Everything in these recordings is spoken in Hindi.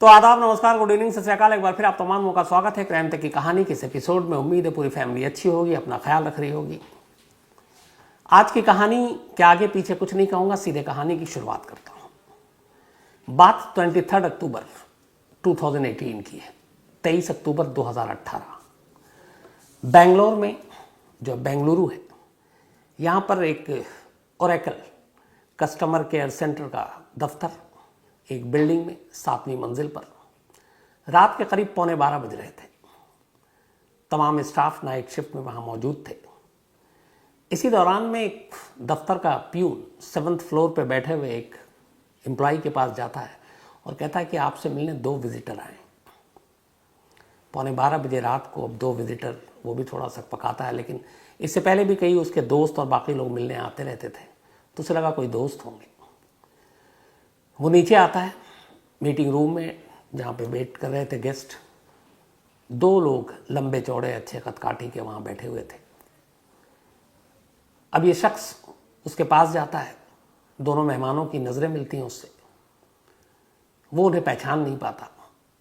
तो आदाब, नमस्कार, गुड इवनिंग, सत श्री अकाल। एक बार फिर आप तमाम का स्वागत है क्राइम तक की कहानी के इस एपिसोड में। उम्मीद है पूरी फैमिली अच्छी होगी, अपना ख्याल रख रही होगी। आज की कहानी के आगे पीछे कुछ नहीं कहूंगा, सीधे कहानी की शुरुआत करता हूं। बात 23 अक्टूबर 2018 की है। 23 अक्टूबर 2018 बेंगलोर में, जो बेंगलुरु है, यहां पर एक ओरेकल कस्टमर केयर सेंटर का दफ्तर, एक बिल्डिंग में 7वीं मंजिल पर, रात के करीब 11:15 बज रहे थे। तमाम स्टाफ नाइट शिफ्ट में वहां मौजूद थे। इसी दौरान में एक दफ्तर का प्यून 7th फ्लोर पे बैठे हुए एक एम्प्लॉय के पास जाता है और कहता है कि आपसे मिलने 2 विजिटर आए। 11:15 बजे रात को अब 2 विजिटर, वो भी थोड़ा सा पकाता है, लेकिन इससे पहले भी कई उसके दोस्त और बाकी लोग मिलने आते रहते थे, तो उसे लगा कोई दोस्त होंगे। वो नीचे आता है मीटिंग रूम में, जहाँ पे वेट कर रहे थे गेस्ट। 2 लोग लंबे चौड़े अच्छे कदकाठी के वहाँ बैठे हुए थे। अब ये शख्स उसके पास जाता है, दोनों मेहमानों की नज़रें मिलती हैं उससे। वो उन्हें पहचान नहीं पाता,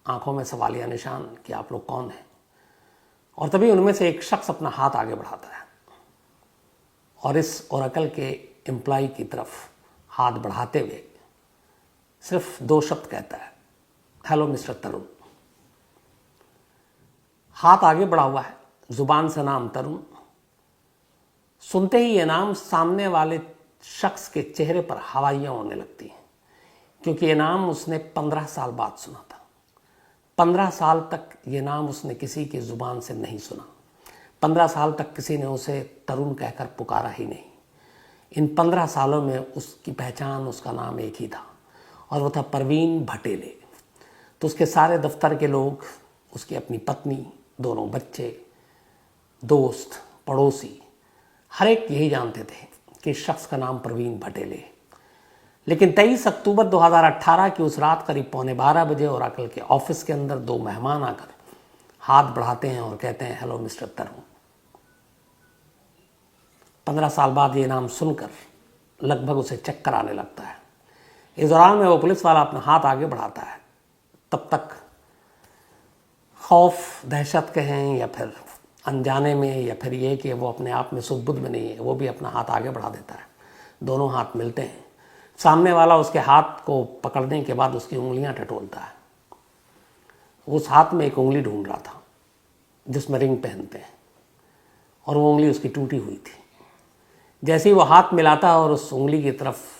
आंखों में सवालिया निशान कि आप लोग कौन हैं। और तभी उनमें से एक शख्स अपना हाथ आगे बढ़ाता है और इस ओरेकल के एम्प्लॉय की तरफ हाथ बढ़ाते हुए सिर्फ 2 शब्द कहता है, हेलो मिस्टर तरुण। हाथ आगे बढ़ा हुआ है, जुबान से नाम तरुण। सुनते ही ये नाम सामने वाले शख्स के चेहरे पर हवाइयां उड़ने लगती हैं, क्योंकि ये नाम उसने 15 साल बाद सुना था। 15 साल तक ये नाम उसने किसी की जुबान से नहीं सुना। 15 साल तक किसी ने उसे तरुण कहकर पुकारा ही नहीं। इन 15 सालों में उसकी पहचान, उसका नाम एक ही था, और वो था परवीन भटेले। तो उसके सारे दफ्तर के लोग, उसकी अपनी पत्नी, दोनों बच्चे, दोस्त, पड़ोसी, हर एक यही जानते थे कि इस शख्स का नाम परवीन भटेले है। लेकिन 23 अक्टूबर 2018 की उस रात करीब 11:15 बजे ओरेकल के ऑफिस के अंदर 2 मेहमान आकर हाथ बढ़ाते हैं और कहते हैं, हेलो मिस्टर तरुण। 15 साल बाद ये नाम सुनकर लगभग उसे चक्कर आने लगता है। इस दौरान में वो पुलिस वाला अपना हाथ आगे बढ़ाता है। तब तक खौफ, दहशत कहें या फिर अनजाने में, या फिर ये कि वो अपने आप में सुध-बुध में नहीं है, वो भी अपना हाथ आगे बढ़ा देता है। दोनों हाथ मिलते हैं। सामने वाला उसके हाथ को पकड़ने के बाद उसकी उंगलियां टटोलता है। उस हाथ में एक उंगली ढूंढ रहा था जिसमें रिंग पहनते हैं, और वो उंगली उसकी टूटी हुई थी। जैसे ही वो हाथ मिलाता है और उस उंगली की तरफ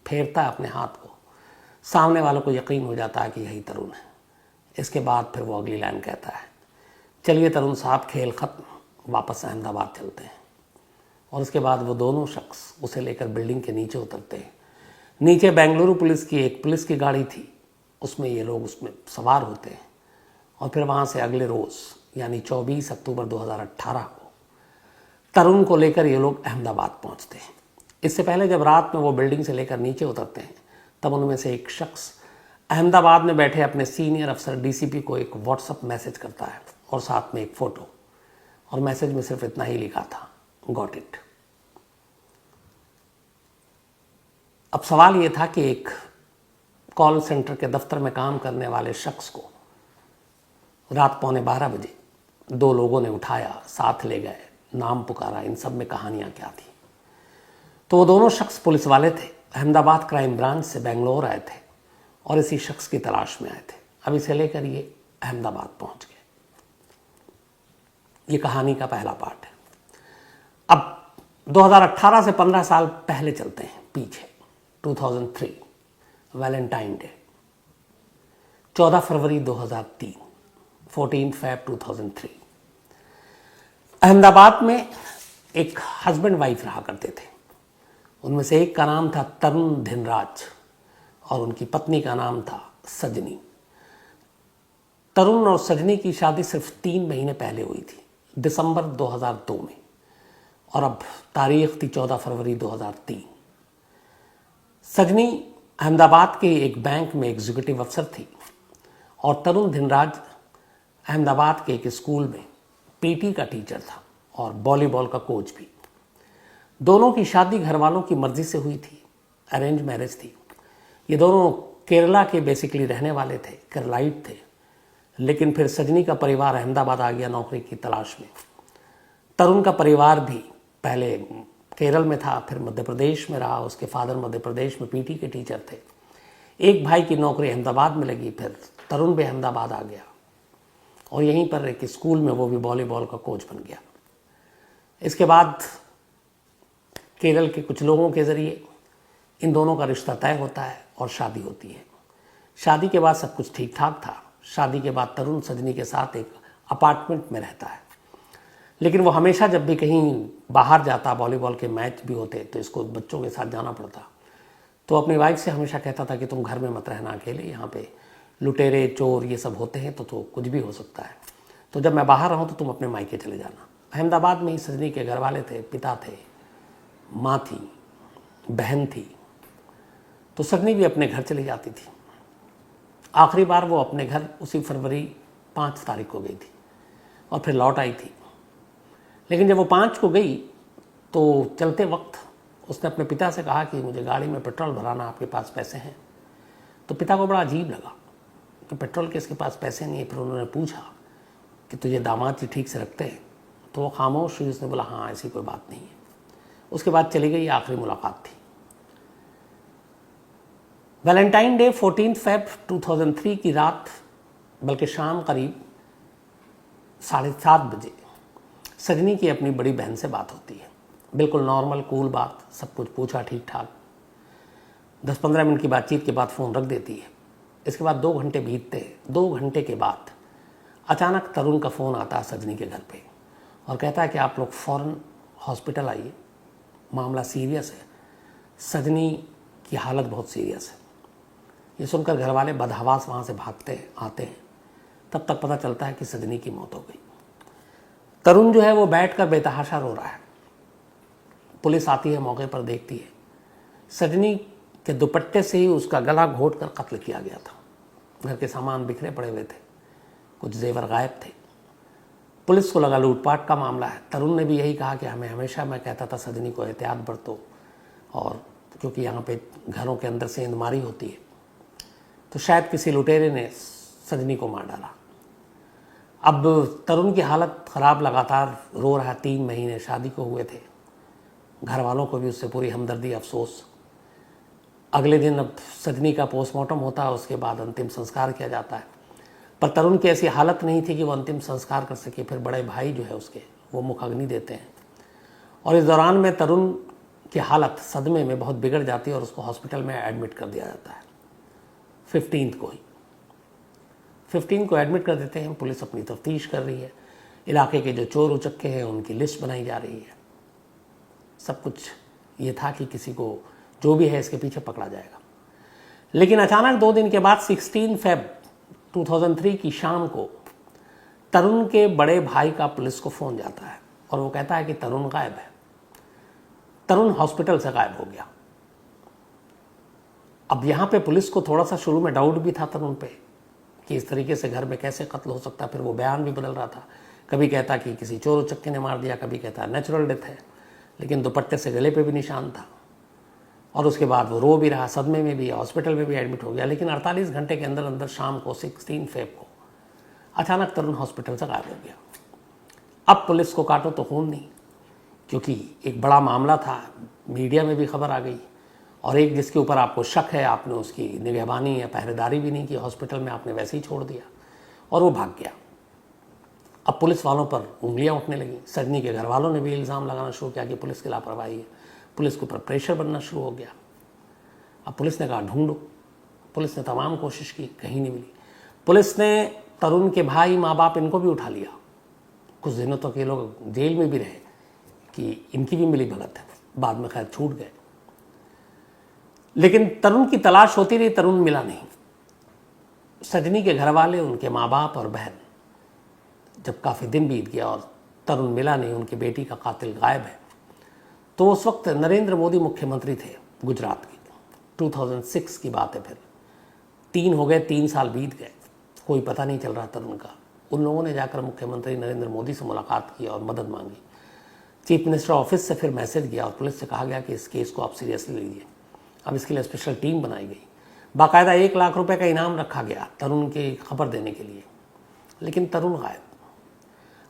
फेरता है अपने हाथ को, सामने वालों को यकीन हो जाता है कि यही तरुण है। इसके बाद फिर वो अगली लाइन कहता है, चलिए तरुण साहब, खेल खत्म, वापस अहमदाबाद चलते हैं। और उसके बाद वो दोनों शख्स उसे लेकर बिल्डिंग के नीचे उतरते हैं। नीचे बेंगलुरु पुलिस की एक पुलिस की गाड़ी थी, उसमें ये लोग उसमें सवार होते हैं। और फिर वहाँ से अगले रोज़ यानी 24 अक्टूबर 2018 को तरुण को लेकर ये लोग अहमदाबाद पहुँचते हैं। इससे पहले जब रात में वो बिल्डिंग से लेकर नीचे उतरते हैं, तब उनमें से एक शख्स अहमदाबाद में बैठे अपने सीनियर अफसर डीसीपी को एक व्हाट्सएप मैसेज करता है और साथ में एक फ़ोटो, और मैसेज में सिर्फ इतना ही लिखा था, गॉट इट। अब सवाल ये था कि एक कॉल सेंटर के दफ्तर में काम करने वाले शख्स को रात 11:15 बजे 2 लोगों ने उठाया, साथ ले गए, नाम पुकारा। इन सब में कहानियाँ क्या थी? तो वो दोनों शख्स पुलिस वाले थे, अहमदाबाद क्राइम ब्रांच से बेंगलोर आए थे और इसी शख्स की तलाश में आए थे। अब इसे लेकर ये अहमदाबाद पहुंच गए। ये कहानी का पहला पार्ट है। अब 2018 से 15 साल पहले चलते हैं पीछे। 2003 वैलेंटाइन डे, 14 फरवरी 2003, 14 फेब 2003। अहमदाबाद में एक हस्बैंड वाइफ रहा करते थे। उनमें से एक का नाम था तरुण धिनराज और उनकी पत्नी का नाम था सजनी। तरुण और सजनी की शादी सिर्फ 3 महीने पहले हुई थी, दिसंबर 2002 में, और अब तारीख थी 14 फरवरी 2003। सजनी अहमदाबाद के एक बैंक में एग्जीक्यूटिव अफसर थी और तरुण धिनराज अहमदाबाद के एक स्कूल में पीटी का टीचर था और वॉलीबॉल का कोच भी। दोनों की शादी घर वालों की मर्जी से हुई थी, अरेंज मैरिज थी। ये दोनों केरला के बेसिकली रहने वाले थे, केरलाइट थे, लेकिन फिर सजनी का परिवार अहमदाबाद आ गया नौकरी की तलाश में। तरुण का परिवार भी पहले केरल में था, फिर मध्य प्रदेश में रहा। उसके फादर मध्य प्रदेश में पीटी के टीचर थे। एक भाई की नौकरी अहमदाबाद में लगी, फिर तरुण भी अहमदाबाद आ गया और यहीं पर एक स्कूल में वो भी वॉलीबॉल का कोच बन गया। इसके बाद केरल के कुछ लोगों के ज़रिए इन दोनों का रिश्ता तय होता है और शादी होती है। शादी के बाद सब कुछ ठीक ठाक था। शादी के बाद तरुण सजनी के साथ एक अपार्टमेंट में रहता है, लेकिन वो हमेशा जब भी कहीं बाहर जाता, वॉलीबॉल के मैच भी होते तो इसको बच्चों के साथ जाना पड़ता, तो अपनी वाइफ से हमेशा कहता था कि तुम घर में मत रहना अकेले, यहाँ पे लुटेरे चोर ये सब होते हैं तो कुछ भी हो सकता है, तो जब मैं बाहर रहूँ तो तुम अपने मायके चले जाना। अहमदाबाद में ही सजनी के घर वाले थे, पिता थे, माँ थी, बहन थी, तो सजनी भी अपने घर चली जाती थी। आखिरी बार वो अपने घर उसी फरवरी 5 तारीख को गई थी और फिर लौट आई थी। लेकिन जब वो 5 को गई तो चलते वक्त उसने अपने पिता से कहा कि मुझे गाड़ी में पेट्रोल भराना, आपके पास पैसे हैं? तो पिता को बड़ा अजीब लगा कि पेट्रोल के इसके पास पैसे नहीं है। फिर उन्होंने पूछा कि तुझे दामाद जी ठीक से रखते हैं? तो वो खामोश हुई। उसने बोला हाँ, ऐसी कोई बात नहीं है। उसके बाद चली गई। आखिरी मुलाकात थी वैलेंटाइन डे 14 फेब 2003 की रात, बल्कि शाम करीब 7:30 बजे सजनी की अपनी बड़ी बहन से बात होती है। बिल्कुल नॉर्मल कूल बात, सब कुछ पूछा ठीक ठाक। 10-15 मिनट की बातचीत के बाद फ़ोन रख देती है। इसके बाद 2 घंटे बीतते हैं। 2 घंटे के बाद अचानक तरुण का फ़ोन आता है सजनी के घर पे और कहता है कि आप लोग फ़ौरन हॉस्पिटल आइए, मामला सीरियस है, सजनी की हालत बहुत सीरियस है। ये सुनकर घर वाले बदहवास वहाँ से भागते आते हैं। तब तक पता चलता है कि सजनी की मौत हो गई। तरुण जो है वो बैठकर बेतहाशा रो रहा है। पुलिस आती है, मौके पर देखती है, सजनी के दुपट्टे से ही उसका गला घोट कर कत्ल किया गया था। घर के सामान बिखरे पड़े हुए थे, कुछ जेवर गायब थे। पुलिस को लगा लूटपाट का मामला है। तरुण ने भी यही कहा कि हमें हमेशा, मैं कहता था सजनी को एहतियात बरतो, और क्योंकि यहाँ पे घरों के अंदर से इंदमारी होती है, तो शायद किसी लुटेरे ने सजनी को मार डाला। अब तरुण की हालत ख़राब, लगातार रो रहा। 3 महीने शादी को हुए थे। घर वालों को भी उससे पूरी हमदर्दी, अफसोस। अगले दिन अब सजनी का पोस्टमार्टम होता है, उसके बाद अंतिम संस्कार किया जाता है। पर तरुण की ऐसी हालत नहीं थी कि वो अंतिम संस्कार कर सके। फिर बड़े भाई जो है उसके, वो मुखाग्नि देते हैं और इस दौरान में तरुण की हालत सदमे में बहुत बिगड़ जाती है और उसको हॉस्पिटल में एडमिट कर दिया जाता है। 15 को एडमिट कर देते हैं। पुलिस अपनी तफ्तीश कर रही है। इलाके के जो चोर उचक्के हैं उनकी लिस्ट बनाई जा रही है। सब कुछ ये था कि किसी को जो भी है इसके पीछे पकड़ा जाएगा। लेकिन अचानक 2 दिन के बाद 16 फेब 2003 की शाम को तरुण के बड़े भाई का पुलिस को फ़ोन जाता है और वो कहता है कि तरुण गायब है। तरुण हॉस्पिटल से गायब हो गया। अब यहाँ पे पुलिस को थोड़ा सा शुरू में डाउट भी था तरुण पे कि इस तरीके से घर में कैसे कत्ल हो सकता है। फिर वो बयान भी बदल रहा था। कभी कहता कि किसी चोर उचक्के ने मार दिया, कभी कहता नेचुरल डेथ है, लेकिन दुपट्टे से गले पे भी निशान था। और उसके बाद वो रो भी रहा, सदमे में भी, हॉस्पिटल में भी एडमिट हो गया। लेकिन 48 घंटे के अंदर अंदर शाम को 16 फेब को अचानक तरुण हॉस्पिटल से गायब हो गया। अब पुलिस को काटो तो खून नहीं, क्योंकि एक बड़ा मामला था, मीडिया में भी खबर आ गई, और एक जिसके ऊपर आपको शक है, आपने उसकी निगहबानी या पहरेदारी भी नहीं की, हॉस्पिटल में आपने वैसे ही छोड़ दिया और वो भाग गया। अब पुलिस वालों पर उंगलियां उठने लगी। सजनी के घर वालों ने भी इल्ज़ाम लगाना शुरू किया कि पुलिस की लापरवाही है। पुलिस के ऊपर प्रेशर बनना शुरू हो गया। अब पुलिस ने कहा ढूंढो। पुलिस ने तमाम कोशिश की, कहीं नहीं मिली। पुलिस ने तरुण के भाई, माँ बाप, इनको भी उठा लिया। कुछ दिनों तक ये लोग जेल में भी रहे कि इनकी भी मिली भगत है। बाद में खैर छूट गए। लेकिन तरुण की तलाश होती रही, तरुण मिला नहीं। सजनी के घर वाले, उनके माँ बाप और बहन, जब काफ़ी दिन बीत गया और तरुण मिला नहीं, उनकी बेटी का कातिल गायब है, तो उस वक्त नरेंद्र मोदी मुख्यमंत्री थे गुजरात की। 2006 की बात है। फिर 3 हो गए, 3 साल बीत गए, कोई पता नहीं चल रहा तरुण का। उन लोगों ने जाकर मुख्यमंत्री नरेंद्र मोदी से मुलाकात की और मदद मांगी। चीफ मिनिस्टर ऑफिस से फिर मैसेज गया और पुलिस से कहा गया कि इस केस को आप सीरियसली लीजिए। अब इसके लिए स्पेशल टीम बनाई गई। बाकायदा 1 लाख रुपए का इनाम रखा गया तरुण की खबर देने के लिए, लेकिन तरुण गायब।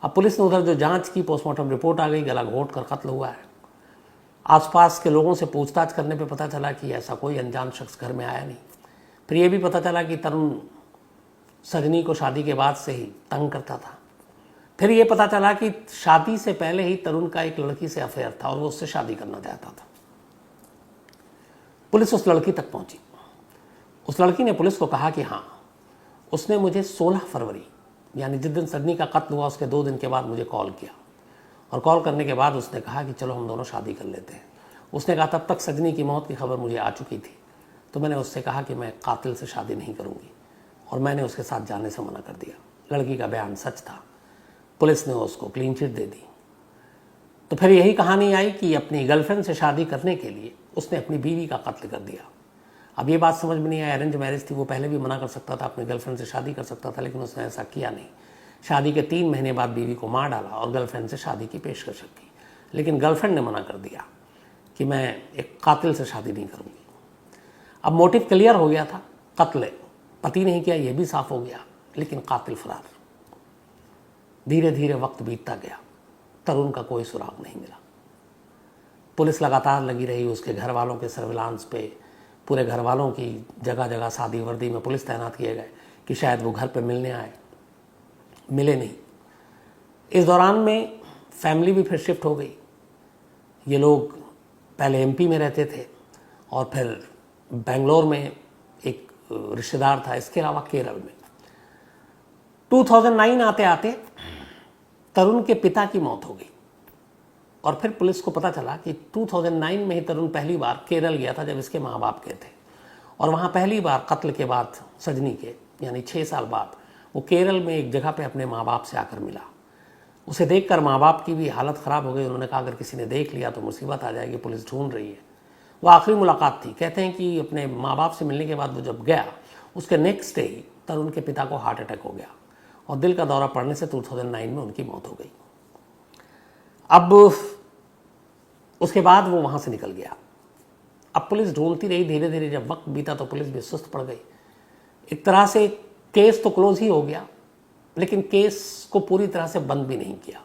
अब पुलिस ने उधर जो जांच की, पोस्टमार्टम रिपोर्ट आ गई, गला घोट कर कत्ल हुआ है। आसपास के लोगों से पूछताछ करने पे पता चला कि ऐसा कोई अनजान शख्स घर में आया नहीं। फिर ये भी पता चला कि तरुण सजनी को शादी के बाद से ही तंग करता था। फिर ये पता चला कि शादी से पहले ही तरुण का एक लड़की से अफेयर था और वो उससे शादी करना चाहता था। पुलिस उस लड़की तक पहुंची। उस लड़की ने पुलिस को कहा कि हाँ, उसने मुझे 16 फरवरी यानी जिस दिन सजनी का कत्ल हुआ उसके 2 दिन के बाद मुझे कॉल किया, और कॉल करने के बाद उसने कहा कि चलो हम दोनों शादी कर लेते हैं। उसने कहा तब तक सजनी की मौत की खबर मुझे आ चुकी थी, तो मैंने उससे कहा कि मैं कातिल से शादी नहीं करूंगी, और मैंने उसके साथ जाने से मना कर दिया। लड़की का बयान सच था। पुलिस ने उसको क्लीन चिट दे दी। तो फिर यही कहानी आई कि अपनी गर्लफ्रेंड से शादी करने के लिए उसने अपनी बीवी का कत्ल कर दिया। अब ये बात समझ में नहीं आई, अरेंज मैरिज थी, वो पहले भी मना कर सकता था, अपनी गर्लफ्रेंड से शादी कर सकता था, लेकिन उसने ऐसा किया नहीं। शादी के 3 महीने बाद बीवी को मार डाला और गर्लफ्रेंड से शादी की पेशकश की, लेकिन गर्लफ्रेंड ने मना कर दिया कि मैं एक कातिल से शादी नहीं करूंगी। अब मोटिव क्लियर हो गया था, कत्ल पति नहीं किया, यह भी साफ हो गया, लेकिन कातिल फरार। धीरे धीरे वक्त बीतता गया, तरुण का कोई सुराग नहीं मिला। पुलिस लगातार लगी रही उसके घर वालों के सर्विलांस पे। पूरे घर वालों की जगह जगह शादी वर्दी में पुलिस तैनात किए गए कि शायद वो घर पे मिलने आए, मिले नहीं। इस दौरान में फैमिली भी फिर शिफ्ट हो गई। ये लोग पहले एमपी में रहते थे और फिर बेंगलोर में एक रिश्तेदार था, इसके अलावा केरल में। 2009 आते आते तरुण के पिता की मौत हो गई, और फिर पुलिस को पता चला कि 2009 में ही तरुण पहली बार केरल गया था, जब इसके माँ बाप गए थे, और वहाँ पहली बार कत्ल के बाद सजनी के यानी 6 साल बाद वो केरल में एक जगह पे अपने माँ बाप से आकर मिला। उसे देखकर माँ बाप की भी हालत ख़राब हो गई। उन्होंने कहा अगर किसी ने देख लिया तो मुसीबत आ जाएगी, पुलिस ढूंढ रही है। वो आखिरी मुलाकात थी। कहते हैं कि अपने माँ बाप से मिलने के बाद वो जब गया, उसके नेक्स्ट डे ही तरुण के पिता को हार्ट अटैक हो गया और दिल का दौरा पड़ने से 2009 में उनकी मौत हो गई। अब उसके बाद वो वहाँ से निकल गया। अब पुलिस ढूंढती रही। धीरे धीरे जब वक्त बीता तो पुलिस भी सुस्त पड़ गई। एक तरह से केस तो क्लोज ही हो गया, लेकिन केस को पूरी तरह से बंद भी नहीं किया।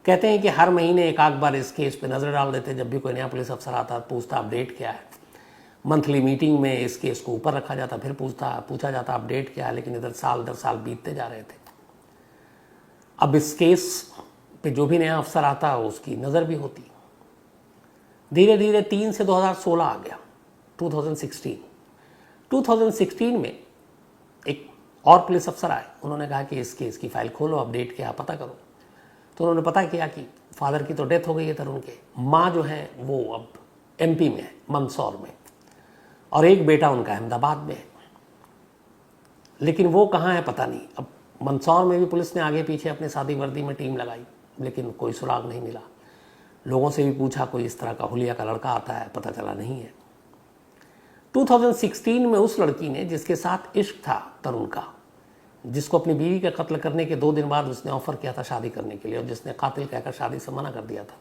कहते हैं कि हर महीने एक आध बार इस केस पे नज़र डाल देते। जब भी कोई नया पुलिस अफसर आता पूछता अपडेट क्या है। मंथली मीटिंग में इस केस को ऊपर रखा जाता, फिर पूछा जाता अपडेट क्या है। लेकिन इधर साल दर साल बीतते जा रहे थे। अब इस केस पे जो भी नया अफसर आता उसकी नज़र भी होती। धीरे धीरे 3 से 2016 आ गया, 2016 में एक और पुलिस अफसर आए। उन्होंने कहा कि इस केस की फाइल खोलो, अपडेट क्या पता करो। तो उन्होंने पता किया कि फादर की तो डेथ हो गई है तरुण के, माँ जो है वो अब एमपी में है, मंदसौर में, और एक बेटा उनका अहमदाबाद में है। लेकिन वो कहाँ है पता नहीं। अब मंदसौर में भी पुलिस ने आगे पीछे अपने शादी वर्दी में टीम लगाई, लेकिन कोई सुराग नहीं मिला। लोगों से भी पूछा, कोई इस तरह का हुलिया का लड़का आता है, पता चला नहीं है। 2016 में उस लड़की ने जिसके साथ इश्क था तरुण का, जिसको अपनी बीवी का कत्ल करने के 2 दिन बाद उसने ऑफर किया था शादी करने के लिए, और जिसने कातिल कहकर शादी से मना कर दिया था,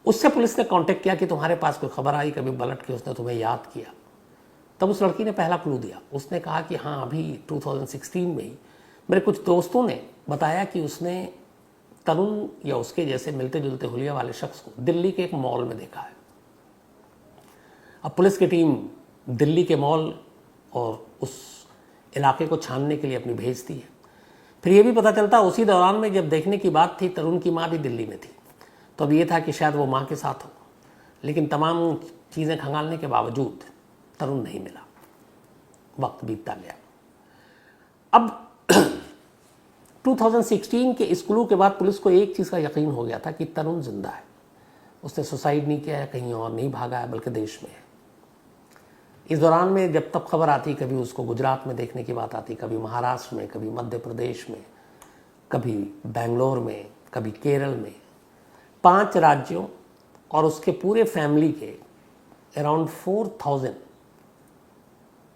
उससे पुलिस ने कांटेक्ट किया कि तुम्हारे पास कोई खबर आई कभी पलट के उसने तुम्हें याद किया। तब उस लड़की ने पहला क्लू दिया। उसने कहा कि हाँ, अभी 2016 में ही मेरे कुछ दोस्तों ने बताया कि उसने तरुण या उसके जैसे मिलते जुलते हुलिया वाले शख्स को दिल्ली के एक मॉल में देखा है। अब पुलिस की टीम दिल्ली के मॉल और उस इलाके को छानने के लिए अपनी भेजती है। फिर ये भी पता चलता उसी दौरान में जब देखने की बात थी, तरुण की माँ भी दिल्ली में थी। तो अब ये था कि शायद वो माँ के साथ हो, लेकिन तमाम चीज़ें खंगालने के बावजूद तरुण नहीं मिला। वक्त बीतता गया। अब 2016 के इस क्लू के बाद पुलिस को एक चीज़ का यकीन हो गया था कि तरुण जिंदा है। उसने सुसाइड नहीं किया है, कहीं और नहीं भागा है, बल्कि देश में है। इस दौरान में जब तब खबर आती, कभी उसको गुजरात में देखने की बात आती, कभी महाराष्ट्र में, कभी मध्य प्रदेश में, कभी बेंगलोर में, कभी केरल में। 5 राज्यों और उसके पूरे फैमिली के अराउंड 4000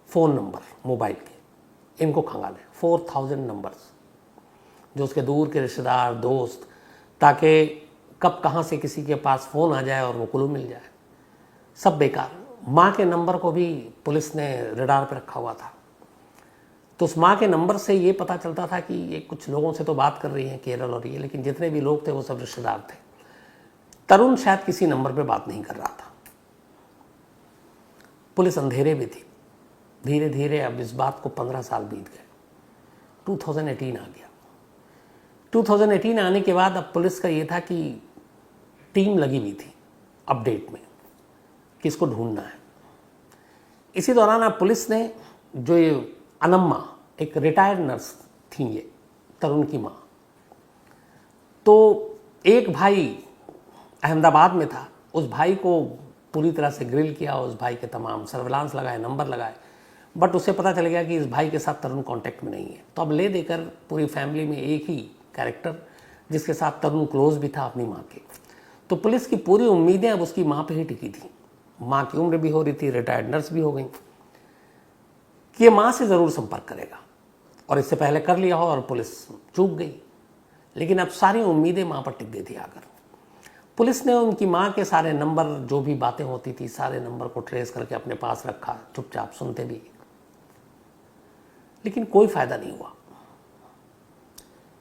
फ़ोन नंबर मोबाइल के, इनको खंगाले। 4000 नंबर्स जो उसके दूर के रिश्तेदार, दोस्त, ताकि कब कहाँ से किसी के पास फ़ोन आ जाए और वो क्लू मिल जाए। सब बेकार। माँ के नंबर को भी पुलिस ने रडार पर रखा हुआ था। तो उस माँ के नंबर से ये पता चलता था कि ये कुछ लोगों से तो बात कर रही हैं केरल और ये, लेकिन जितने भी लोग थे वो सब रिश्तेदार थे। तरुण शायद किसी नंबर पे बात नहीं कर रहा था। पुलिस अंधेरे में थी। धीरे धीरे अब इस बात को 15 साल बीत गए। 2018 आ गया। 2018 आने के बाद अब पुलिस का ये था कि टीम लगी हुई थी अपडेट में कि इसको ढूंढना है। इसी दौरान अब पुलिस ने, जो ये अनम्मा एक रिटायर्ड नर्स थी, ये तरुण की माँ, तो एक भाई अहमदाबाद में था, उस भाई को पूरी तरह से ग्रिल किया, उस भाई के तमाम सर्विलांस लगाए, नंबर लगाए, बट उसे पता चल गया कि इस भाई के साथ तरुण कांटेक्ट में नहीं है। तो अब ले देकर पूरी फैमिली में एक ही कैरेक्टर जिसके साथ तरुण क्लोज भी था, अपनी माँ के। तो पुलिस की पूरी उम्मीदें अब उसकी माँ पे ही टिकी थी। माँ की उम्र भी हो रही थी, रिटायर्ड नर्स भी हो गई, कि ये माँ से ज़रूर संपर्क करेगा, और इससे पहले कर लिया हो और पुलिस चूक गई। लेकिन अब सारी उम्मीदें माँ पर टिक गई थी आकर। पुलिस ने उनकी माँ के सारे नंबर, जो भी बातें होती थी, सारे नंबर को ट्रेस करके अपने पास रखा, चुपचाप सुनते भी, लेकिन कोई फायदा नहीं हुआ।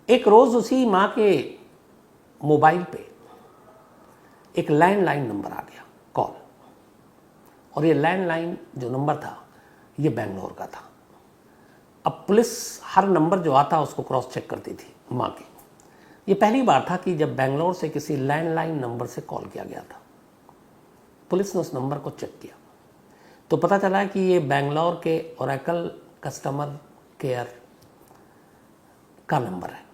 एक रोज उसी माँ के मोबाइल पे एक लैंडलाइन नंबर आ गया, कॉल, और ये लैंडलाइन जो नंबर था ये बेंगलोर का था। अब पुलिस हर नंबर जो आता उसको क्रॉस चेक करती थी माँ के। ये पहली बार था कि जब बेंगलोर से किसी लैंडलाइन नंबर से कॉल किया गया था। पुलिस ने उस नंबर को चेक किया तो पता चला कि ये बेंगलोर के ओरेकल कस्टमर केयर का नंबर है।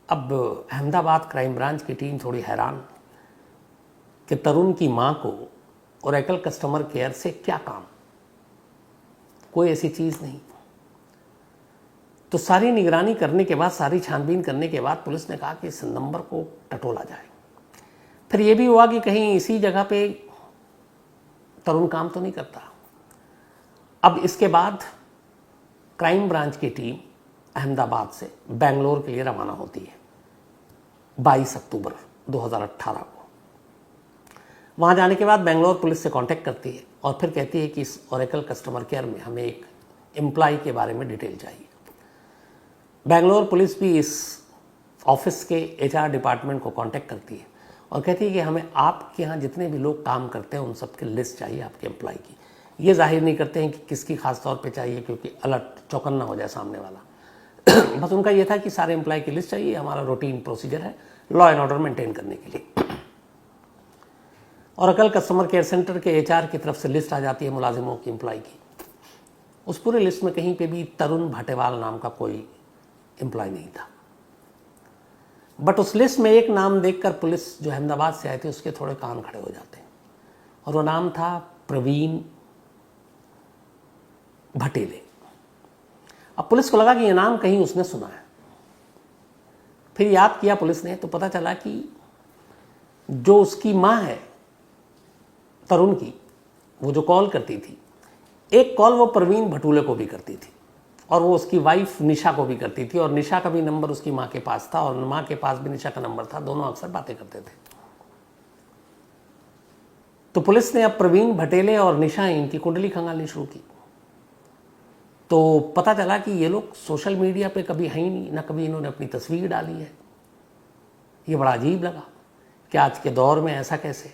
अब अहमदाबाद क्राइम ब्रांच की टीम थोड़ी हैरान कि तरुण की माँ को ओरेकल कस्टमर केयर से क्या काम, कोई ऐसी चीज़ नहीं। तो सारी निगरानी करने के बाद, सारी छानबीन करने के बाद पुलिस ने कहा कि इस नंबर को टटोला जाए। फिर यह भी हुआ कि कहीं इसी जगह पे तरुण काम तो नहीं करता। अब इसके बाद क्राइम ब्रांच की टीम अहमदाबाद से बेंगलोर के लिए रवाना होती है 22 अक्टूबर 2018 को। वहाँ जाने के बाद बेंगलोर पुलिस से कांटेक्ट करती है और फिर कहती है कि इस ओरेकल कस्टमर केयर में हमें एक एम्प्लॉय के बारे में डिटेल चाहिए। बेंगलोर पुलिस भी इस ऑफिस के HR डिपार्टमेंट को कांटेक्ट करती है और कहती है कि हमें आपके यहाँ जितने भी लोग काम करते हैं उन सबकी लिस्ट चाहिए आपके एम्प्लॉय की। ये जाहिर नहीं करते हैं कि किसकी खास तौर पे चाहिए, क्योंकि अलर्ट चौकन्ना हो जाए सामने वाला। बस उनका ये था कि सारे एम्प्लॉय की लिस्ट चाहिए, हमारा रूटीन प्रोसीजर है लॉ एंड ऑर्डर मेंटेन करने के लिए। ओरेकल कस्टमर केयर सेंटर के HR की तरफ से लिस्ट आ जाती है मुलाजिमों की, एम्प्लॉय की। उस पूरे लिस्ट में कहीं पे भी तरुण भाटेवाल नाम का कोई एम्प्लॉय नहीं था। बट उस लिस्ट में एक नाम देखकर पुलिस जो अहमदाबाद से आए थे उसके थोड़े कान खड़े हो जाते हैं, और वो नाम था प्रवीण भटेले। अब पुलिस को लगा कि ये नाम कहीं उसने सुना है। फिर याद किया पुलिस ने तो पता चला कि जो उसकी माँ है तरुण की, वो जो कॉल करती थी, एक कॉल वो प्रवीण भटूले को भी करती थी और वो उसकी वाइफ निशा को भी करती थी, और निशा का भी नंबर उसकी माँ के पास था और माँ के पास भी निशा का नंबर था। दोनों अक्सर बातें करते थे। तो पुलिस ने अब प्रवीण भटेले और निशा इनकी कुंडली खंगालनी शुरू की। तो पता चला कि ये लोग सोशल मीडिया पे कभी हैं ही नहीं, ना कभी इन्होंने अपनी तस्वीर डाली है। ये बड़ा अजीब लगा कि आज के दौर में ऐसा कैसे।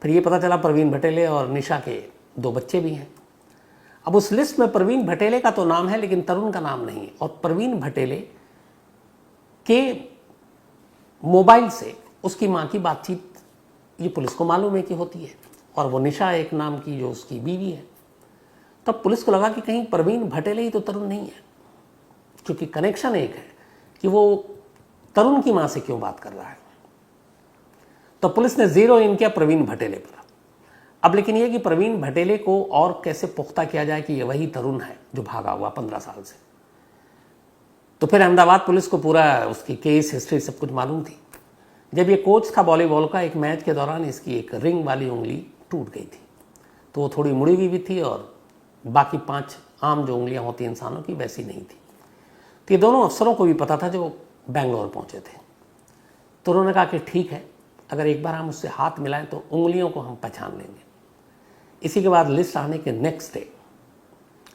फिर ये पता चला प्रवीण भटेले और निशा के 2 बच्चे भी हैं। अब उस लिस्ट में प्रवीण भटेले का तो नाम है लेकिन तरुण का नाम नहीं है, और प्रवीण भटेले के मोबाइल से उसकी माँ की बातचीत ये पुलिस को मालूम है कि होती है, और वो निशा एक नाम की जो उसकी बीवी है। तब पुलिस को लगा कि कहीं प्रवीण भटेले ही तो तरुण नहीं है, क्योंकि कनेक्शन एक है कि वो तरुण की माँ से क्यों बात कर रहा है। तो पुलिस ने जीरो इन किया प्रवीण भटेले पर। अब लेकिन ये कि प्रवीण भटेले को और कैसे पुख्ता किया जाए कि ये वही तरुण है जो भागा हुआ 15 साल से। तो फिर अहमदाबाद पुलिस को पूरा उसकी केस हिस्ट्री सब कुछ मालूम थी। जब ये कोच था वॉलीबॉल का, एक मैच के दौरान इसकी एक रिंग वाली उंगली टूट गई थी, तो वो थोड़ी मुड़ी हुई भी थी और बाकी 5 आम जो उंगलियां होती इंसानों की वैसी नहीं थी। तो ये दोनों अफसरों को भी पता था जो बेंगलोर पहुंचे थे। तो उन्होंने कहा कि ठीक है, अगर एक बार हम उससे हाथ मिलाएं तो उंगलियों को हम पहचान लेंगे। इसी के बाद लिस्ट आने के नेक्स्ट डे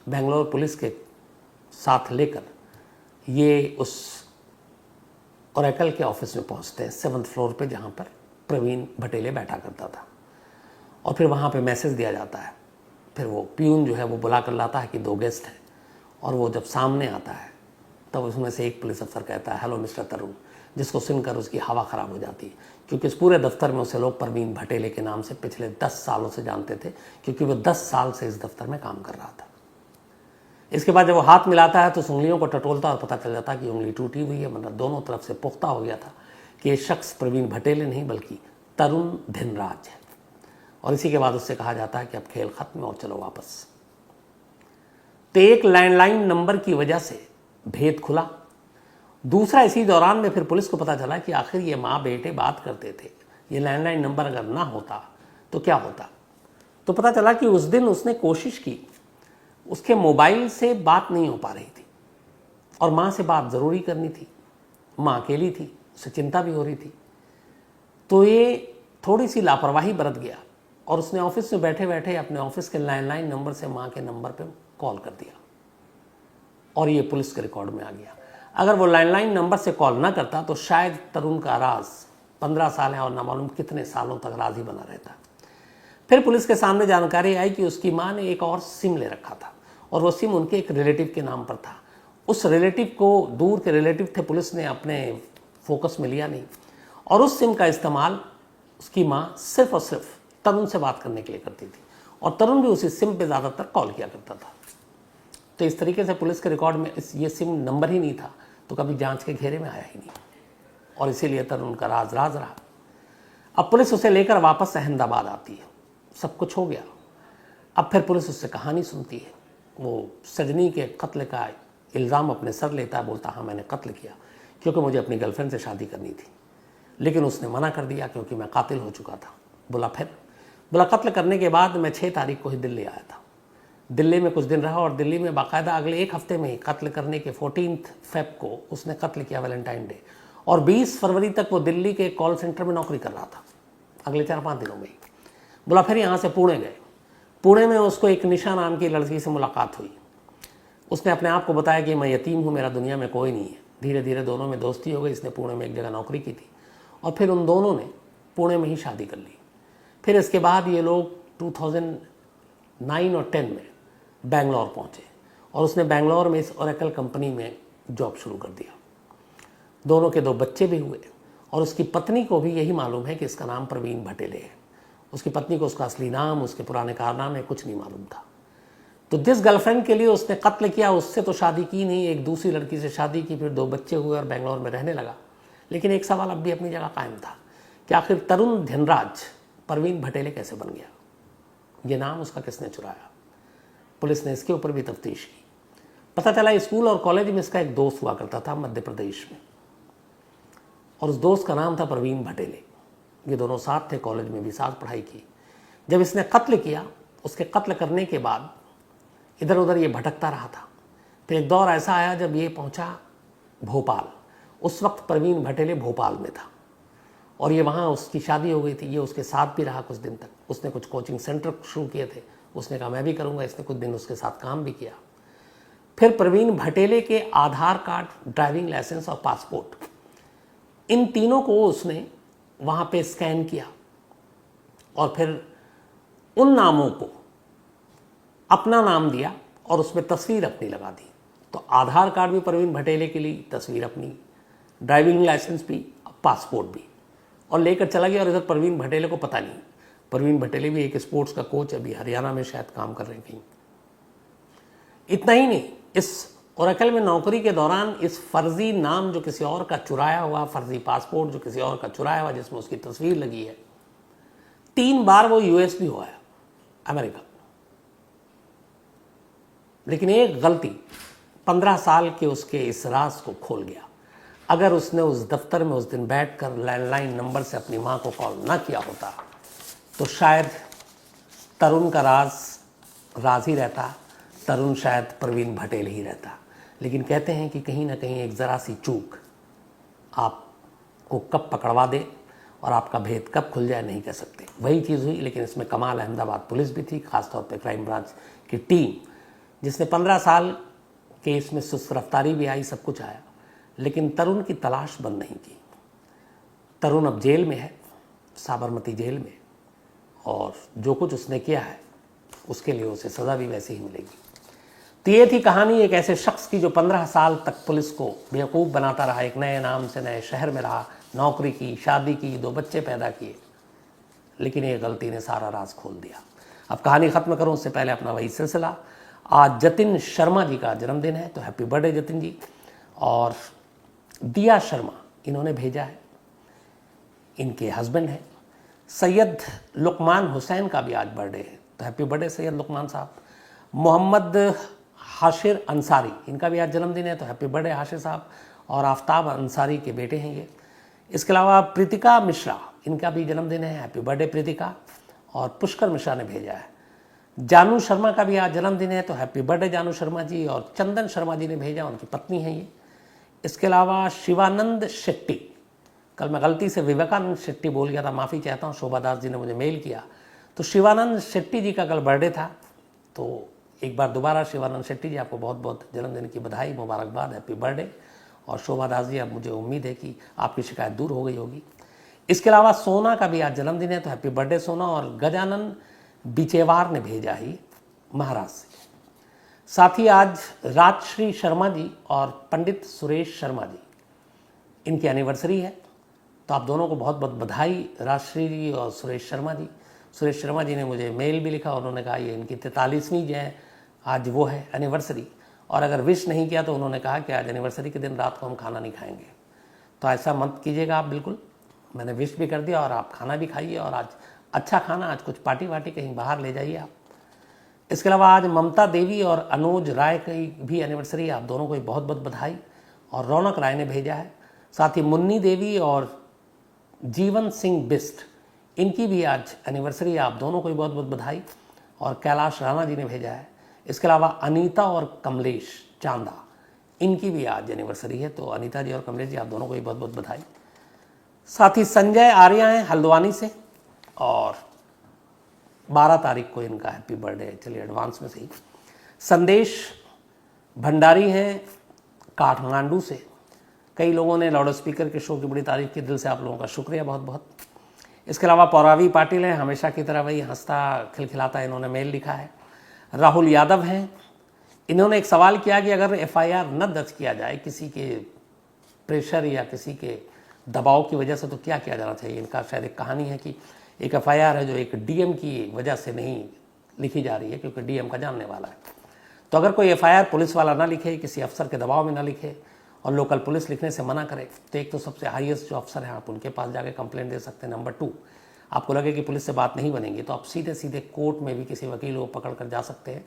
बेंगलोर पुलिस के साथ लेकर ये उस ओरेकल के ऑफिस में पहुंचते हैं 7th फ्लोर पे, जहां पर प्रवीण भटेले बैठा करता था। और फिर वहां पे मैसेज दिया जाता है। फिर वो प्यून जो है वो बुला कर लाता है कि 2 गेस्ट हैं, और वो जब सामने आता है तब उसमें से एक पुलिस अफसर कहता है, हेलो मिस्टर तरुण, जिसको सुनकर उसकी हवा ख़राब हो जाती है, क्योंकि इस पूरे दफ्तर में उसे लोग प्रवीण भटेले के नाम से पिछले 10 सालों से जानते थे, क्योंकि वो 10 साल से इस दफ्तर में काम कर रहा था। इसके बाद जब वो हाथ मिलाता है तो उस उंगलियों को टटोलता और पता चल जाता कि उंगली टूटी हुई है, मतलब दोनों तरफ से पुख्ता हो गया था कि ये शख्स प्रवीण भटेले नहीं बल्कि तरुण धिनराज है। और इसी के बाद उससे कहा जाता है कि अब खेल खत्म और चलो वापस। तो एक लैंडलाइन नंबर की वजह से भेद खुला। दूसरा, इसी दौरान में फिर पुलिस को पता चला कि आखिर ये माँ बेटे बात करते थे, ये लैंडलाइन नंबर अगर ना होता तो क्या होता। तो पता चला कि उस दिन उसने कोशिश की, उसके मोबाइल से बात नहीं हो पा रही थी, और माँ से बात ज़रूरी करनी थी। माँ अकेली थी, उसे चिंता भी हो रही थी। तो ये थोड़ी सी लापरवाही बरत गया और उसने ऑफिस में बैठे बैठे अपने ऑफिस के लैंडलाइन नंबर से माँ के नंबर पे कॉल कर दिया, और ये पुलिस के रिकॉर्ड में आ गया। अगर वो लैंडलाइन नंबर से कॉल ना करता तो शायद तरुण का राज 15 साल है और ना मालूम कितने सालों तक राज ही बना रहता। फिर पुलिस के सामने जानकारी आई कि उसकी माँ ने एक और सिम ले रखा था, और वो सिम उनके एक रिलेटिव के नाम पर था। उस रिलेटिव को, दूर के रिलेटिव थे, पुलिस ने अपने फोकस में लिया नहीं, और उस सिम का इस्तेमाल उसकी माँ सिर्फ और सिर्फ तरुण से बात करने के लिए करती थी, और तरुण भी उसी सिम पे ज़्यादातर कॉल किया करता था। तो इस तरीके से पुलिस के रिकॉर्ड में ये सिम नंबर ही नहीं था, तो कभी जांच के घेरे में आया ही नहीं, और इसीलिए तरुण का राज राज रहा। अब पुलिस उसे लेकर वापस अहमदाबाद आती है, सब कुछ हो गया। अब फिर पुलिस उससे कहानी सुनती है। वो सजनी के कत्ल का इल्ज़ाम अपने सर लेता है, बोलता हाँ मैंने कत्ल किया क्योंकि मुझे अपनी गर्लफ्रेंड से शादी करनी थी, लेकिन उसने मना कर दिया क्योंकि मैं कातिल हो चुका था। बोला कत्ल करने के बाद मैं 6 तारीख को ही दिल्ली आया था। दिल्ली में कुछ दिन रहा, और दिल्ली में बाकायदा अगले 1 हफ्ते में ही कत्ल करने के 14 फेब को उसने कत्ल किया, वैलेंटाइन डे, और 20 फरवरी तक वो दिल्ली के कॉल सेंटर में नौकरी कर रहा था, अगले 4-5 दिनों में ही। बोला फिर यहाँ से पुणे गए। पुणे में उसको एक निशा नाम की लड़की से मुलाकात हुई। उसने अपने आप को बताया कि मैं यतीम हूँ, मेरा दुनिया में कोई नहीं है। धीरे धीरे दोनों में दोस्ती हो गई। इसने पुणे में एक जगह नौकरी की थी, और फिर उन दोनों ने पुणे में ही शादी कर ली। फिर इसके बाद ये लोग 2009 और 10 में बेंगलोर पहुँचे, और उसने बेंगलोर में इस ओरेकल कंपनी में जॉब शुरू कर दिया। दोनों के 2 बच्चे भी हुए, और उसकी पत्नी को भी यही मालूम है कि इसका नाम प्रवीण भटेले है। उसकी पत्नी को उसका असली नाम, उसके पुराने कारनामे कुछ नहीं मालूम था। तो जिस गर्लफ्रेंड के लिए उसने कत्ल किया उससे तो शादी की नहीं, एक दूसरी लड़की से शादी की, फिर 2 बच्चे हुए और बेंगलोर में रहने लगा। लेकिन एक सवाल अब भी अपनी जगह कायम था कि आखिर तरुण धिनराज प्रवीण भटेले कैसे बन गया, ये नाम उसका किसने चुराया। पुलिस ने इसके ऊपर भी तफ्तीश की। पता चला स्कूल और कॉलेज में इसका एक दोस्त हुआ करता था मध्य प्रदेश में, और उस दोस्त का नाम था प्रवीण भटेले। ये दोनों साथ थे, कॉलेज में भी साथ पढ़ाई की। जब इसने कत्ल किया, उसके कत्ल करने के बाद इधर उधर ये भटकता रहा था। फिर एक दौर ऐसा आया जब ये पहुंचा भोपाल। उस वक्त प्रवीण भटेले भोपाल में था, और ये वहाँ उसकी शादी हो गई थी। ये उसके साथ भी रहा कुछ दिन तक। उसने कुछ कोचिंग सेंटर शुरू किए थे, उसने कहा मैं भी करूँगा। इसने कुछ दिन उसके साथ काम भी किया। फिर प्रवीण भटेले के आधार कार्ड, ड्राइविंग लाइसेंस और पासपोर्ट, इन तीनों को उसने वहाँ पे स्कैन किया, और फिर उन नामों को अपना नाम दिया और उसमें तस्वीर अपनी लगा दी। तो आधार कार्ड भी प्रवीण भटेले के लिए, तस्वीर अपनी, ड्राइविंग लाइसेंस भी, पासपोर्ट भी, और लेकर चला गया। और इधर प्रवीण भटेले को पता नहीं। प्रवीण भटेले भी एक स्पोर्ट्स का कोच, अभी हरियाणा में शायद काम कर रहे हैं कहीं। इतना ही नहीं, इस ओरेकल में नौकरी के दौरान इस फर्जी नाम जो किसी और का चुराया हुआ, फर्जी पासपोर्ट जो किसी और का चुराया हुआ जिसमें उसकी तस्वीर लगी है, 3 बार वो यूएस भी हुआ है, अमेरिका। लेकिन एक गलती 15 साल के उसके इस राज को खोल गया। अगर उसने उस दफ्तर में उस दिन बैठकर लैंडलाइन नंबर से अपनी माँ को कॉल ना किया होता तो शायद तरुण का राज ही रहता, तरुण शायद प्रवीण भटेले ही रहता। लेकिन कहते हैं कि कहीं ना कहीं एक ज़रा सी चूक आपको कब पकड़वा दे और आपका भेद कब खुल जाए नहीं कह सकते। वही चीज़ हुई, लेकिन इसमें कमाल अहमदाबाद पुलिस भी थी, खासतौर पे क्राइम ब्रांच की टीम, जिसने 15 साल के इसमें सुस्त रफ्तारी भी आई, सब कुछ आया, लेकिन तरुण की तलाश बंद नहीं की। तरुण अब जेल में है, साबरमती जेल में, और जो कुछ उसने किया है उसके लिए उसे सज़ा भी वैसे ही मिलेगी। तो ये थी कहानी एक ऐसे शख्स की जो 15 साल तक पुलिस को बेवकूफ़ बनाता रहा, एक नए नाम से नए शहर में रहा, नौकरी की, शादी की, 2 बच्चे पैदा किए, लेकिन ये गलती ने सारा राज खोल दिया। अब कहानी ख़त्म करूं उससे पहले अपना वही सिलसिला। आज जतिन शर्मा जी का जन्मदिन है, तो हैप्पी बर्थडे जतिन जी। और दिया शर्मा इन्होंने भेजा है, इनके हस्बैंड हैं। सैयद लुकमान हुसैन का भी आज बर्थडे है, तो हैप्पी बर्थडे सैयद लुकमान साहब। मोहम्मद हाशिर अंसारी, इनका भी आज जन्मदिन है, तो हैप्पी बर्थडे हाशिर साहब। और आफ्ताब अंसारी के बेटे हैं ये। इसके अलावा प्रीतिका मिश्रा, इनका भी जन्मदिन है, हैप्पी बर्थडे प्रीतिका। और पुष्कर मिश्रा ने भेजा है। जानू शर्मा का भी आज जन्मदिन है, तो हैप्पी बर्थडे जानू शर्मा जी। और चंदन शर्मा जी ने भेजा, उनकी पत्नी है ये। इसके अलावा शिवानंद शेट्टी, कल मैं गलती से विवेकानंद शेट्टी बोल गया था, माफ़ी चाहता हूँ, शोभा दास जी ने मुझे मेल किया। तो शिवानंद शेट्टी जी का कल बर्थडे था, तो एक बार दोबारा शिवानंद शेट्टी जी आपको बहुत बहुत जन्मदिन की बधाई, मुबारकबाद, हैप्पी बर्थडे। और शोभा दास जी, अब मुझे उम्मीद है कि आपकी शिकायत दूर हो गई होगी। इसके अलावा सोना का भी आज जन्मदिन है, तो हैप्पी बर्थडे सोना। और गजानन बिचेवार ने भेजा ही महाराष्ट्र से। साथ ही आज राजश्री शर्मा जी और पंडित सुरेश शर्मा जी, इनकी एनिवर्सरी है, तो आप दोनों को बहुत बहुत बधाई, राजश्री जी और सुरेश शर्मा जी। सुरेश शर्मा जी ने मुझे मेल भी लिखा, उन्होंने कहा ये इनकी 43वीं जो है आज वो है एनिवर्सरी। और अगर विश नहीं किया तो उन्होंने कहा कि आज एनिवर्सरी के दिन रात को हम खाना नहीं खाएंगे। तो ऐसा मत कीजिएगा आप बिल्कुल, मैंने विश भी कर दिया और आप खाना भी खाइए, और आज अच्छा खाना, आज कुछ पार्टी वार्टी कहीं बाहर ले जाइए आप। इसके अलावा आज ममता देवी और अनुज राय की भी एनिवर्सरी है, आप दोनों को बहुत बहुत बधाई। और रौनक राय ने भेजा है। साथ ही मुन्नी देवी और जीवन सिंह बिस्ट, इनकी भी आज एनिवर्सरी है, आप दोनों को भी बहुत बहुत बधाई। और कैलाश राणा जी ने भेजा है। इसके अलावा अनीता और कमलेश चांदा, इनकी भी आज एनिवर्सरी है, तो अनीता जी और कमलेश जी आप दोनों को भी बहुत बहुत बधाई। साथ ही संजय आर्या हैं हल्द्वानी से, और 12 तारीख को इनका हैप्पी बर्थडे है, चलिए एडवांस में सही। संदेश भंडारी हैं काठमांडू से। कई लोगों ने लाउड स्पीकर के शो की बड़ी तारीफ की, दिल से आप लोगों का शुक्रिया बहुत बहुत। इसके अलावा पौरावी पाटिल हैं, हमेशा की तरह वही हंसता खिलखिलाता, इन्होंने मेल लिखा है। राहुल यादव हैं, इन्होंने एक सवाल किया कि अगर FIR न दर्ज किया जाए किसी के प्रेशर या किसी के दबाव की वजह से, तो क्या किया जाना चाहिए। इनका शायद एक कहानी है कि एक FIR है जो एक DM की वजह से नहीं लिखी जा रही है, क्योंकि DM का जानने वाला है। तो अगर कोई FIR पुलिस वाला ना लिखे, किसी अफसर के दबाव में ना लिखे, और लोकल पुलिस लिखने से मना करे, तो एक तो सबसे हाईएस्ट जो अफसर हैं आप उनके पास जाके कंप्लेंट दे सकते हैं। नंबर 2, आपको लगे कि पुलिस से बात नहीं बनेगी, तो आप सीधे सीधे कोर्ट में भी किसी वकील को पकड़ कर जा सकते हैं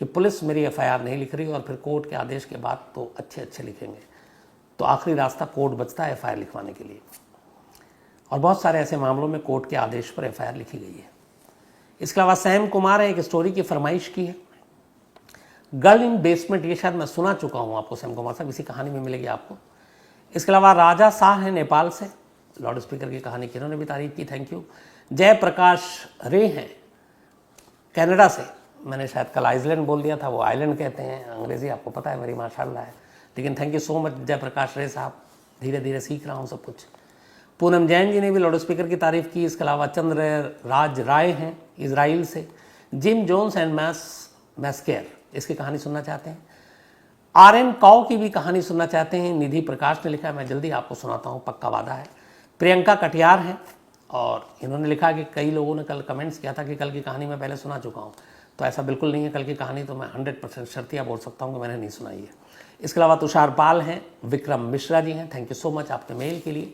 कि पुलिस मेरी FIR नहीं लिख रही, और फिर कोर्ट के आदेश के बाद तो अच्छे लिखेंगे। तो आखिरी रास्ता कोर्ट बचता है FIR लिखवाने के लिए, और बहुत सारे ऐसे मामलों में कोर्ट के आदेश पर FIR लिखी गई है। इसके अलावा सैम कुमार है, एक स्टोरी की फरमाइश की है, गर्ल इन बेसमेंट, ये शायद मैं सुना चुका हूँ आपको, सैम कुमार साहब, इसी कहानी में मिलेगी आपको। इसके अलावा राजा शाह है नेपाल से, लाउड स्पीकर की कहानी की इन्होंने भी तारीफ की, थैंक यू। जय प्रकाश रे हैं कनाडा से, मैंने शायद कल आइसलैंड बोल दिया था, वो आइलैंड कहते हैं, अंग्रेजी आपको पता है मेरी माशाल्लाह है, लेकिन थैंक यू सो मच जय प्रकाश रे साहब, धीरे धीरे सीख रहा हूँ सब कुछ। पूनम जैन जी ने भी लाउड स्पीकर की तारीफ की। इसके अलावा चंद्र राज राय हैं इसराइल से। जिम जोन्स एंड मैस्केयर, इसकी कहानी सुनना चाहते हैं। RN काउ की भी कहानी सुनना चाहते हैं, निधि प्रकाश ने लिखा है, मैं जल्दी आपको सुनाता हूँ, पक्का वादा है। प्रियंका कटियार हैं, और इन्होंने लिखा कि कई लोगों ने कल कमेंट्स किया था कि कल की कहानी मैं पहले सुना चुका हूँ, तो ऐसा बिल्कुल नहीं है। कल की कहानी तो मैं 100% शर्तिया बोल सकता हूँ कि मैंने नहीं सुनाई है। इसके अलावा तुषार पाल हैं, विक्रम मिश्रा जी हैं, थैंक यू सो मच आपके मेल के लिए।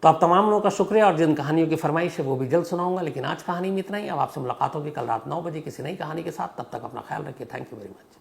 तो आप तमाम लोगों का शुक्रिया, और जिन कहानियों की फरमाइश है वो भी जल्द सुनाऊंगा, लेकिन आज कहानी में इतना ही। अब आपसे मुलाकात होगी कल रात 9 बजे किसी नई कहानी के साथ, तब तक अपना ख्याल रखिए, थैंक यू वेरी मच।